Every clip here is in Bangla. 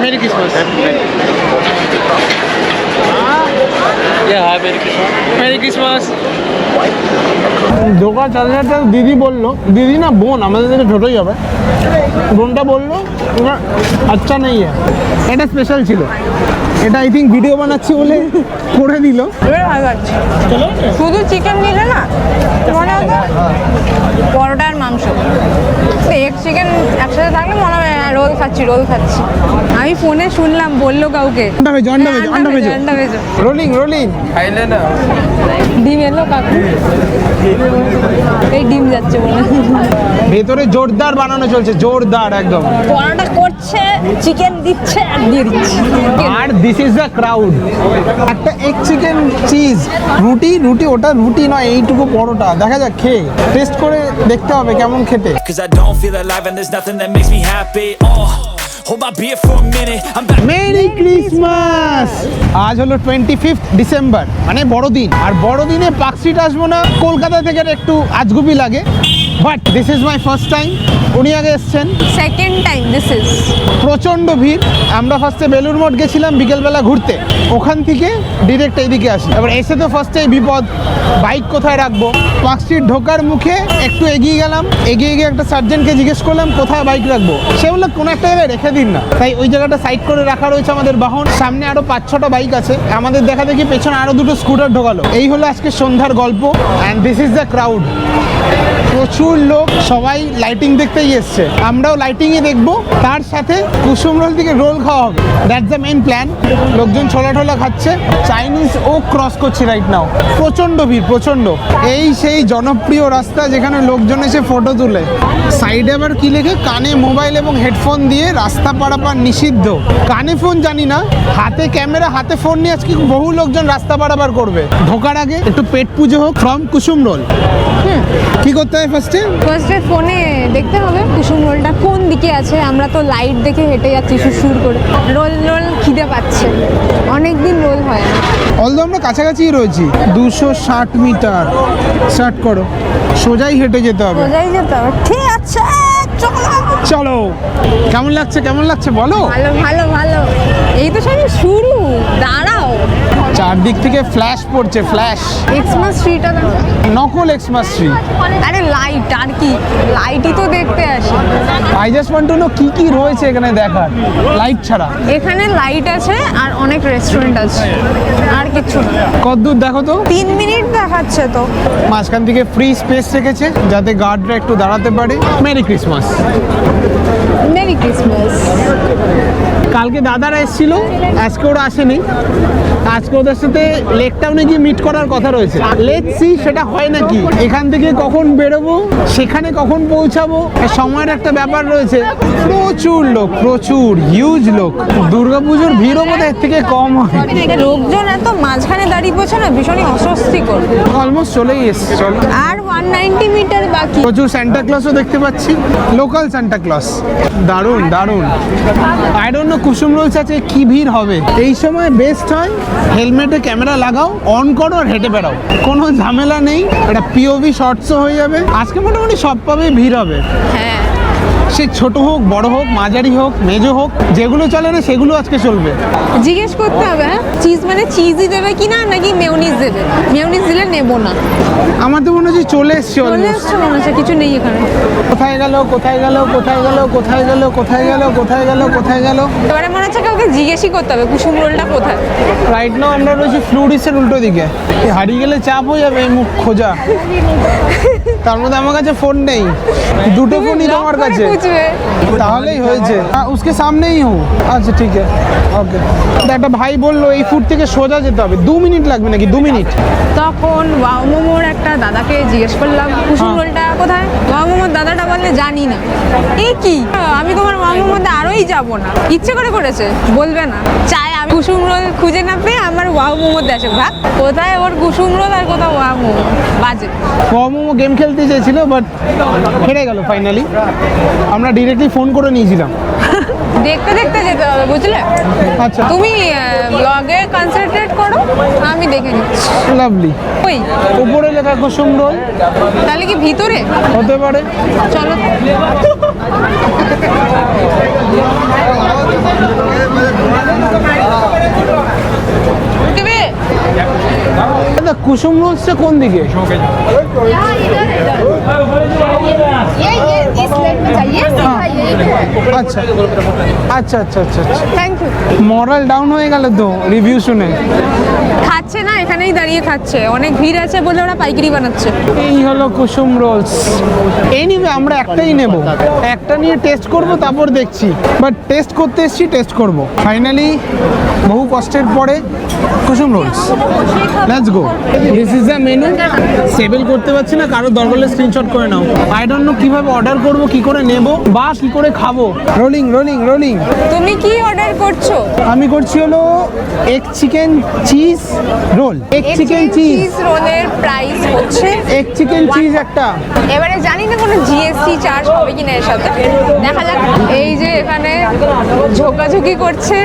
Merry Christmas. Merry Christmas. দোকান চালাটা দিদি বললো, দিদি না বোন, আমাদের থেকে ছোটোই হবে, বোনটা বললো আচ্ছা নেই, এটা স্পেশাল ছিল, এটা আই থিঙ্ক ভিডিও বানাচ্ছি বলে করে দিল। শুধু চিকেন নিলে না মনে হতো পরোটা আর মাংস, এগ চিকেন একসাথে থাকলে মনে হবে রোল খাচ্ছি রোল খাচ্ছি। আমি ফোনে শুনলাম বললো কাউকে আন্ডা ভেজো রোলিং রোলিং খাইলে না ডিম এলো কাকু, এই ডিম যাচ্ছে বলে ভেতরে জোরদার বানানো চলছে, জোরদার একদম। পরোটা করছে, চিকেন দিচ্ছে আর দিয়ে দিচ্ছে। আর দিস ইজ দ্য ক্রাউড। একটা এগ চিকেন চিজ রুটি, রুটি ওটা রুটি নয়, এইটুকু পরোটা। দেখা যাক, খেয়ে টেস্ট করে দেখতে হবে কেমন খেতে। Merry Christmas. আজ হলো 25 ডিসেম্বর, মানে বড়দিন। আর বড়দিনে পার্কস্ট্রিট আসবো না, কলকাতা থেকে একটু আজগুবি লাগে, but this is my first time. উনি আগে এসছেন, সেকেন্ড টাইম দিস ইজ। প্রচণ্ড ভিড়। আমরা ফার্স্টে বেলুর মঠ গেছিলাম বিকেলবেলা ঘুরতে, ওখান থেকে ডিরেক্ট এইদিকে আসি। এবার এসে তো ফার্স্টেই বিপদ, বাইক কোথায় রাখবো। পার্কস্ট্রিট ঢোকার মুখে একটু এগিয়ে গেলাম, এগিয়ে গিয়ে একটা সার্জেন্টকে জিজ্ঞেস করলাম কোথায় বাইক রাখবো। সে বললো কোনো একটা জায়গায় রেখে দিন না। তাই ওই জায়গাটা সাইড করে রাখা রয়েছে আমাদের বাহন। সামনে আরো 5-6টা বাইক আছে, আমাদের দেখা দেখি পেছনে আরো 2টো স্কুটার ঢোকালো। এই হলো আজকে সন্ধ্যার গল্প। And this is the crowd. প্রচুর লোক, সবাই লাইটিং দেখতেই এসছে, আমরাও লাইটিংয়ে দেখবো, তার সাথে কুসুম রোল থেকে রোল খাওয়া হবে। That's the main plan. লোকজন ছোলা টোলা খাচ্ছে, চাইনিজ ও ক্রস করছে রাইট নাও। প্রচণ্ড ভিড়, প্রচণ্ড। এই সেই জনপ্রিয় রাস্তা যেখানে লোকজন এসে ফটো তুলে। সাইডে আবার কি লেখে, কানে মোবাইল এবং হেডফোন দিয়ে রাস্তা পারাপার নিষিদ্ধ। কানে ফোন জানি না, হাতে ক্যামেরা, হাতে ফোন নিয়ে আজকে বহু লোকজন রাস্তা পারাপার করবে। ঢোকার আগে একটু পেট পুজো হোক ফ্রম কুসুম রোল। কি করতে হয় ফার্স্টে ফোনে দেখতে হবে কুসুম রোলটা কোন দিকে আছে। আমরা তো লাইট দেখে হেঁটে যাচ্ছি সুর করে। রোল রোল খিদে পাচ্ছে, অনেকদিন রোল হয় না। অলদো আমরা কাছাকাছিই রয়েছি। 260 মিটার স্টার্ট করো, সোজাই হেঁটে যেতে হবে। সোজাই যেতে হবে, ঠিক আছে চলো। চলো, কেমন লাগছে কেমন লাগছে বলো। ভালো ভালো ভালো, এই তো সবই শুরু, দাঁড়াও। চারদিক থেকে ফ্ল্যাশ পড়ছে, ফ্ল্যাশ। এক্সমাস ট্রিটা নকল এক্সমাস ট্রি। আরে লাইট আর কি, লাইটই তো দেখতে আসে। I just want to know কি কি রয়েছে এখানে দেখার, লাইট ছাড়া। এখানে লাইট আছে আর অনেক রেস্টুরেন্ট আছে, আর কিছু না। কতদূর দেখো তো, 3 মিনিট দেখাচ্ছে তো। মাঝখান থেকে ফ্রি স্পেস রেখেছে যাতে গার্ডরা একটু দাঁড়াতে পারে। Merry Christmas. Merry Christmas. কালকে দাদারা এসেছিল, আজকে ওরা আসেনি। আজকে ওদের সাথে লেক টাউনে গিয়ে মিট করার কথা রয়েছে। লেটস সি সেটা হয় নাকি। এখান থেকে কখন বেরোবো, সেখানে কখন পৌঁছাবো, সময়ের একটা ব্যাপার রয়েছে। প্রচুর লোক, প্রচুর হিউজ লোক। দুর্গাপুজোর ভিড়ও বোধ এর থেকে কম হয়। লোকজন এত মাঝখানে দাঁড়িয়ে পড়ছে না, ভীষণই অস্বস্তিকর। অলমোস্ট চলেই এসছে, চল। আর 190 মিটার বাকি। প্রচুর সান্টা ক্লসও দেখতে পাচ্ছি, লোকাল সান্টা ক্লস। দারুণ দারুণ। I don't know Kusum rolls আছে কি ভিড় হবে। এই সময় বেস্ট হয় হেলমেটে ক্যামেরা লাগাও, অন করো আর হেঁটে বেড়াও, কোনো ঝামেলা নেই। এটা পিওভি শর্টসও হয়ে যাবে। আজকে মোটামুটি সব পাবে ভিড় হবে। হ্যাঁ, সে ছোট হোক, বড় হোক, মাঝারি হোক, মেজো হোক, যেগুলো চলে না সেগুলো আজকে চলবে। জিজ্ঞেস করতে হবে হ্যাঁ, চিজ মানে চিজই দেবে কিনা নাকি মেয়োনিজ দেবে। মেয়োনিজ দিলে নেবো না। আমার তো মনে হচ্ছে চলে এসছে চলে almost। এসছে মনে হচ্ছে, কিছু নেই এখানে। কোথায় গেল কোথায় গেল কোথায় গেল কোথায় গেল কোথায় গেল কোথায় গেল কোথায় গেল। এবারে মনে হচ্ছে কাউকে জিজ্ঞেসই করতে হবে কুসুম রোলটা কোথায়। রাইট নাও আমরা রয়েছি ফ্লুরিসের উল্টো দিকে। হারিয়ে গেলে চাপ হয়ে যাবে এই মুখ খোঁজা। তার মধ্যে আমার কাছে ফোন নেই, দুটো ফোনই তোমার কাছে, তাহলেই হয়েছে। उसके सामने ही हूँ। আচ্ছা ঠিক আছে, ওকে। একটা ভাই বললো এই ফুট থেকে সোজা যেতে হবে, 2 মিনিট লাগবে নাকি? 2 মিনিট। তখন ওয়াও মোমোর একটা দাদাকে জিজ্ঞেস করলাম কুসুম রোলটা কোথায়। ওয়াও মোমোর দাদাটা বললে জানি না। এই কি, আমি তোমার ওয়াও মোমোতে আরোই যাবো না। ইচ্ছে করে করেছে, বলবে না। চাই আমি কুসুম রোল খুঁজে না পেয়ে আমার ওয়াও মোমোতে আসে। ভাব কোথায় ওর কুসুম রোল আর কোথাও ওয়াও মোমো। বাজে। ওয়াও মোমো গেম খেলতে চেয়েছিল বাট হেরে গেল ফাইনালি। আমরা ডিরেক্টলি ফোন করে নিয়েছিলাম। দেখতে দেখতে যেতে হবে বুঝলে। আচ্ছা তুমি ব্লগে কনসেন্ট্রেট করো, আমি দেখে নিচ্ছি। লাভলি। ওই উপরে লেখা কুসুম রোল, তাহলে কি ভিতরে হতে পারে। চলো। কুসুম রোলসটা কোন দিকে? আচ্ছা আচ্ছা আচ্ছা আচ্ছা আচ্ছা থ্যাংক ইউ। মরাল ডাউন হয়ে গেল তো রিভিউ শুনে। খাচ্ছে না, এখানেই দাঁড়িয়ে খাচ্ছে, অনেক ভিড় আছে বলে ওরা পাইকারি বানাচ্ছে। এই হলো কুসুম রোলস। এই নিবে, আমরা একটাই নেব, একটা নিয়ে টেস্ট করব, তারপর দেখছি। বাট টেস্ট করতে এসেছি, টেস্ট করব। ফাইনালি বহু কষ্টের পরে Kusum rolls. Let's go. This is the menu. সেভেল করতে পারছি না, কারো দরকার হলে স্ক্রিনশট করে নাও। আই ডোন্ট নো কিভাবে অর্ডার করব, কি করে নেব, বা কি করে খাবো। Rolling rolling rolling. তুমি কি অর্ডার করছো? আমি করছি হলো egg chicken cheese roll. Egg chicken cheese রোলের প্রাইস হচ্ছে এগ চিকেন চিজ একটা। এবারে জানি না কোনো জিএসটি চার্জ হবে কিনা এর সাথে, দেখা যাক। এই যে এখানে ঝোকাঝুকি করছে।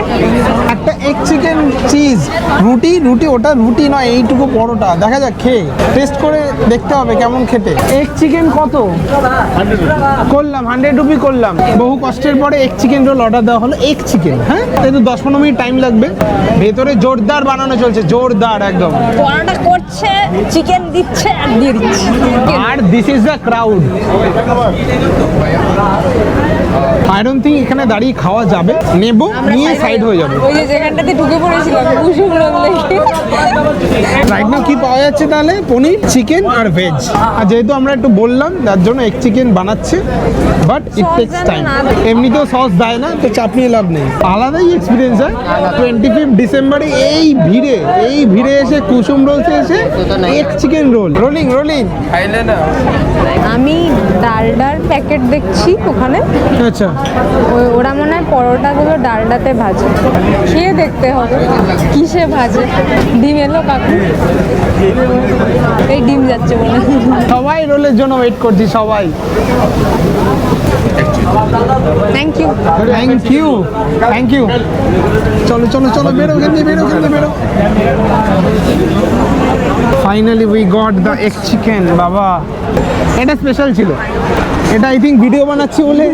একটা এগ চিকেন চিজ রুটি, রুটি ওটা রুটি নয়, এইটুকু বড়টা। দেখা যাক, খেয়ে টেস্ট করে দেখতে হবে কেমন খেতে। এগ চিকেন কত করলাম? 100 রুপি করলাম। বহু কষ্টের পরে এগ চিকেন রোল অর্ডার দেওয়া হলো। এগ চিকেন, হ্যাঁ, তাই তো 10-15 মিনিট টাইম লাগবে। ভেতরে জোরদার বানানো চলছে, জোরদার একদম। পরোটা করছে, চিকেন দিচ্ছে আর দিয়ে দিচ্ছে। আর this is the crowd. I don't think এখানে দাঁড়িয়ে খাওয়া যাবে। নেব, নিয়ে সাইড হয়ে যাবে। ওই যে যেখানটাতে ঢুকে পড়েছিলাম কুসুম রোল দেখে। রাইট নাও কি পাওয়া যাচ্ছে তাহলে? পনির, চিকেন আর ভেজ। আর যেহেতু আমরা একটু বললাম, তার জন্য এগ চিকেন বানাচ্ছে, বাট ইট Sauce টেক্স যেন টাইম। না দেয়। এমনিতেও সস দেয় না, তো চাপ নিয়ে লাভ নেই। আলাদাই এক্সপিরিয়েন্স হয় 25 ডিসেম্বরে এই ভিড়ে এসে কুসুম রোলসে এসে egg chicken roll. Rolling rolling. আমি ডালডার প্যাকেট দেখছি ওখানে। আচ্ছা, ওরা মনে হয় পরোটাগুলো ডালডাতে ভাজে, খেয়ে দেখতে হবে কিসে ভাজে। ডিম এলো কাকু, এই ডিম যাচ্ছে মনে হয়। সবাই রোলের জন্য ওয়েট করছি, সবাই। Thank you. Thank you, thank you. চলো চলো চলো, বেরো ওখান দিয়ে, বেরো ওখান দিয়ে, বেরো। Finally we got the egg chicken. বাবা, এটা স্পেশাল ছিল। এটা আই থিঙ্ক ভিডিও বানাচ্ছি বলে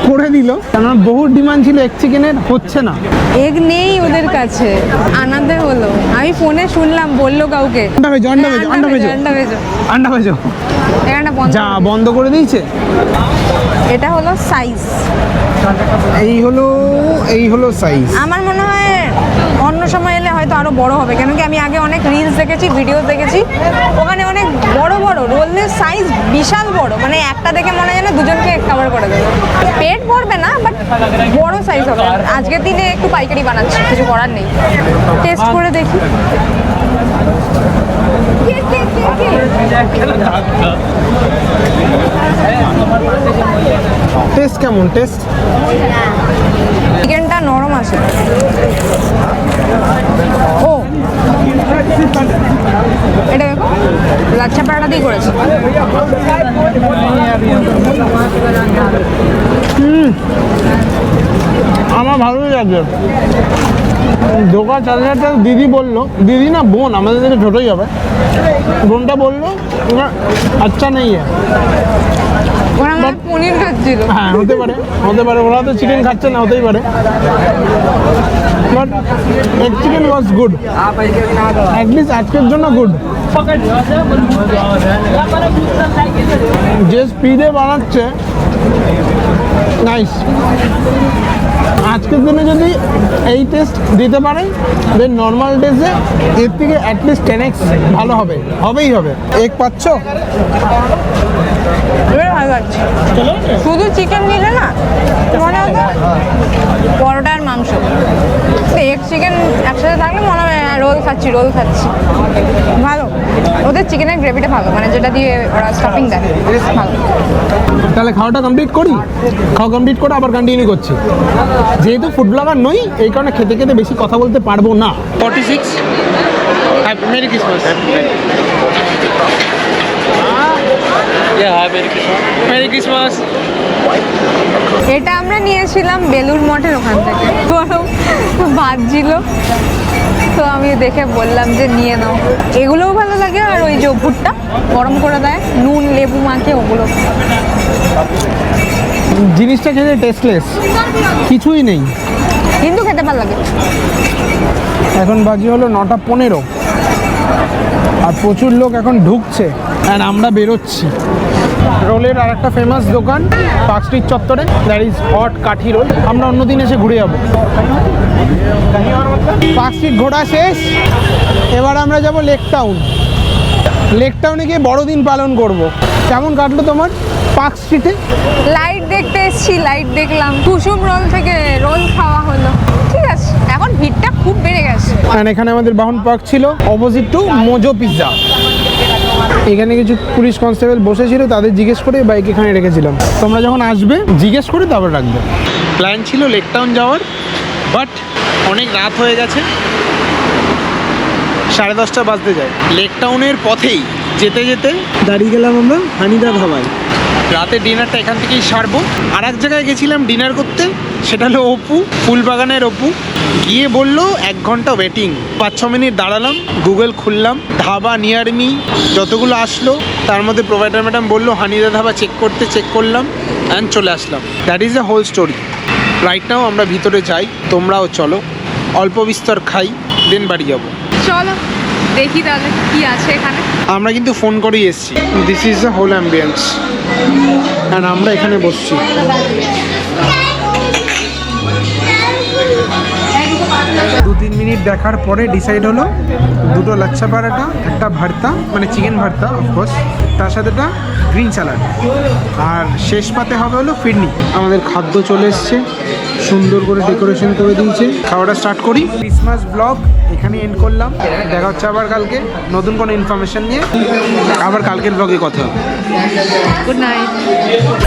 করে দিল, কারণ বহু ডিমান্ড ছিল এগ চিকেনের, হচ্ছে না। এগ নেই ওদের কাছে, আনাতে হলো। আমি ফোনে শুনলাম, বললো কাউকে আন্ডা ভেজো, আন্ডা ভেজো, আন্ডা ভেজো, আন্ডা ভেজো। আন্ডা ভেজো। এখানটা বন্ধ। যা বন্ধ করে দিয়েছে। এটা হলো সাইজ। এই হলো সাইজ। আমার মনে হয় অন্য সময় এলে হয়তো আরো বড় হবে, কেন কি আমি আগে অনেক রিলস দেখেছি, ভিডিও দেখেছি, ওখানে অনেক বড় বড় রোলের সাইজ, বিশাল বড়। মানে একটা দেখে মনে হয় না দুজনকে কভার করে দেবে। পেট ভরবে না, বাট বড় সাইজ হবে। আজকের দিনে একটু পাইকারি বানাচ্ছি, কিছু করার নেই। টেস্ট করে দেখি। টেস্ট কেমন? টেস্ট চিকেনটা নরম আছে। ও, এটা দেখো, লাচ্ছা পরাঠা দিয়ে করেছে। আমার ভালোই লাগছে। দোকান চালাতে দিদি বললো, দিদি না বোন, আমাদের থেকে ছোটোই হবে, বোনটা বললো আচ্ছা নেই। ওরা আমার পনির খাচ্ছিল। হ্যাঁ, হতে পারে, হতে পারে। ওরা তো চিকেন খাচ্ছে না, হতেই পারে। But egg chicken was good, at least আজকের জন্য গুড। যে স্পিডে বানাচ্ছে, নাইস। আজকের দিনে যদি এই টেস্ট দিতে পারে, দেন নর্মাল ডেজে এর থেকে অ্যাটলিস্ট 10x ভালো হবে, হবেই হবে। এগ পাচ্ছ? এবার ভালো লাগছে। শুধু চিকেন নিলে না মনে হতো পরোটা আর মাংস। এগ চিকেন একসাথে থাকলে মনে হয় রোল খাচ্ছি, রোল খাচ্ছি। ভালো, ওদের চিকেনের গ্রেভিটা ভালো, মানে যেটা দিয়ে ওরা স্টাফিং দেয় ভালো। তাহলে খাওয়াটা কমপ্লিট করি। খাওয়া কমপ্লিট করে আবার কন্টিনিউ করছি। যেহেতু ফুড ব্লগার নই, এই কারণে খেতে খেতে বেশি কথা বলতে পারবো না। 46 মেরি ক্রিসমাস। Merry Christmas. এটা আমরা নিয়েছিলাম বেলুর মঠের ওখান থেকে, ভাজছিল, তো আমি দেখে বললাম যে নিয়ে নাও। এগুলোও ভালো লাগে, আর ওই যে ভুট্টা গরম করে দেয়, নুন লেবু মাখে, ওগুলো। জিনিসটা খেতে টেস্টলেস, কিছুই নেই, কিন্তু খেতে ভালো লাগে। এখন বাজি হলো 9টা 15। আর প্রচুর লোক এখন ঢুকছে আর আমরা বেরোচ্ছি। রোলের আর একটা ফেমাস দোকান পার্ক স্ট্রিট চত্বরে, দ্যাট ইজ হট কাঠি রোল। আমরা অন্যদিন এসে ঘুরে যাবো। পার্ক স্ট্রিট ঘোরা শেষ, এবার আমরা যাব লেক টাউন। লেক টাউনে গিয়ে বড়দিন পালন করব। কেমন কাটলো তোমার পার্ক স্ট্রিটে? লাইট দেখতে এসেছি, লাইট দেখলাম, কুসুম রোল থেকে রোল খাওয়া হলো, ঠিক আছে। এখন ভিড়টা খুব বেড়ে গেছে। আর এখানে আমাদের বাহন পার্ক ছিল অপোজিট টু মোজো পিৎজা। এখানে কিছু পুলিশ কনস্টেবল বসেছিল, তাদের জিজ্ঞেস করে বাইক এখানে রেখেছিলাম। তোমরা যখন আসবে জিজ্ঞেস করে তারপর রাখবে। প্ল্যান ছিল লেক টাউন যাওয়ার, বাট অনেক রাত হয়ে গেছে, 10:30 বাজতে যায়। লেক টাউনের পথেই যেতে যেতে দাঁড়িয়ে গেলাম আমরা হানিদা ধাবায়। রাতে ডিনারটা এখান থেকেই সারবো। আর এক জায়গায় গেছিলাম ডিনার করতে, সেটা হলো অপু, ফুলবাগানের অপু। গিয়ে বললো 1 ঘন্টা ওয়েটিং। 5-6 মিনিট দাঁড়ালাম, গুগল খুললাম, ধাবা নিয়ার মি যতগুলো আসলো তার মধ্যে প্রোভাইডার ম্যাডাম বললো হানিদা ধাবা চেক করতে, চেক করলাম অ্যান্ড চলে আসলাম। That is the whole story. Right now আমরা ভিতরে যাই, তোমরাও চলো, অল্প বিস্তর খাই, দেন বাড়ি যাবো। চলো দেখি তাহলে কি আছে এখানে। আমরা কিন্তু ফোন করেই এসেছি। This is the whole ambience and আমরা এখানে বসছি। 2-3 মিনিট দেখার পরে ডিসাইড হলো 2টো লাচ্ছা পরাঠা, একটা ভর্তা মানে চিকেন ভর্তা অফকোর্স, তার সাথে একটা গ্রিন স্যালাড, আর শেষ পাতে হবে হলো ফিরনি। আমাদের খাদ্য চলে এসছে, সুন্দর করে ডেকোরেশন করে দিয়েছে। খাওয়াটা স্টার্ট করি। ক্রিসমাস ব্লগ এখানে এন্ড করলাম। দেখা হচ্ছে আবার কালকে নতুন কোনো ইনফরমেশন নিয়ে। আবার কালকের ব্লগে কথা হবে। Good night.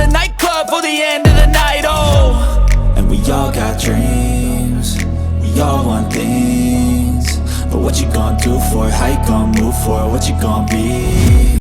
The nightclub for the end of the night, oh. And we all got dreams, we all want things. But what you gonna do for it? How you gonna move for it? What you gonna be?